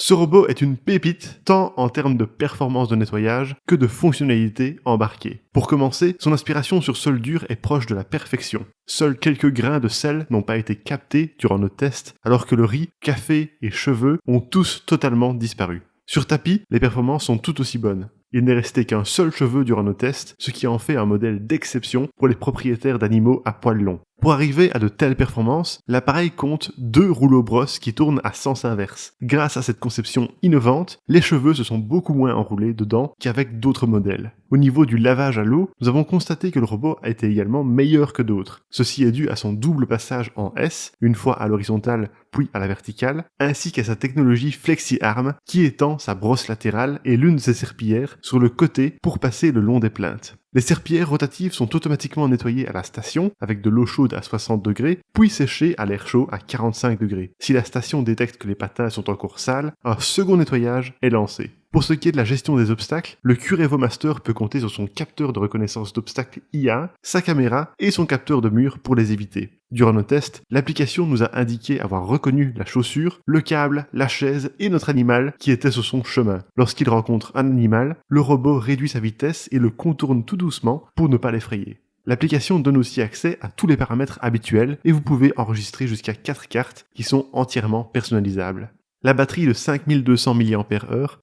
Ce robot est une pépite, tant en termes de performance de nettoyage que de fonctionnalités embarquées. Pour commencer, son aspiration sur sol dur est proche de la perfection. Seuls quelques grains de sel n'ont pas été captés durant nos tests, alors que le riz, café et cheveux ont tous totalement disparu. Sur tapis, les performances sont tout aussi bonnes. Il n'est resté qu'un seul cheveu durant nos tests, ce qui en fait un modèle d'exception pour les propriétaires d'animaux à poils longs. Pour arriver à de telles performances, l'appareil compte 2 rouleaux brosses qui tournent à sens inverse. Grâce à cette conception innovante, les cheveux se sont beaucoup moins enroulés dedans qu'avec d'autres modèles. Au niveau du lavage à l'eau, nous avons constaté que le robot a été également meilleur que d'autres. Ceci est dû à son double passage en S, une fois à l'horizontale puis à la verticale, ainsi qu'à sa technologie FlexiArm qui étend sa brosse latérale et l'une de ses serpillères sur le côté pour passer le long des plinthes. Les serpillères rotatives sont automatiquement nettoyées à la station avec de l'eau chaude à 60 degrés, puis séchées à l'air chaud à 45 degrés. Si la station détecte que les patins sont encore sales, un second nettoyage est lancé. Pour ce qui est de la gestion des obstacles, le Curevo Master peut compter sur son capteur de reconnaissance d'obstacles IA, sa caméra et son capteur de mur pour les éviter. Durant nos tests, l'application nous a indiqué avoir reconnu la chaussure, le câble, la chaise et notre animal qui était sur son chemin. Lorsqu'il rencontre un animal, le robot réduit sa vitesse et le contourne tout doucement pour ne pas l'effrayer. L'application donne aussi accès à tous les paramètres habituels et vous pouvez enregistrer jusqu'à 4 cartes qui sont entièrement personnalisables. La batterie de 5200 mAh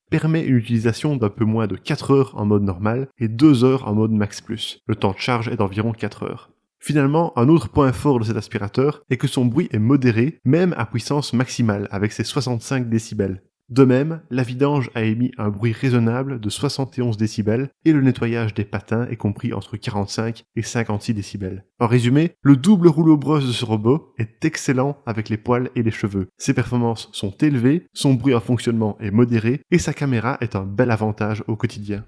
permet une utilisation d'un peu moins de 4 heures en mode normal et 2 heures en mode Max+. Le temps de charge est d'environ 4 heures. Finalement, un autre point fort de cet aspirateur est que son bruit est modéré, même à puissance maximale, avec ses 65 décibels. De même, la vidange a émis un bruit raisonnable de 71 décibels et le nettoyage des patins est compris entre 45 et 56 décibels. En résumé, le double rouleau brosse de ce robot est excellent avec les poils et les cheveux. Ses performances sont élevées, son bruit en fonctionnement est modéré et sa caméra est un bel avantage au quotidien.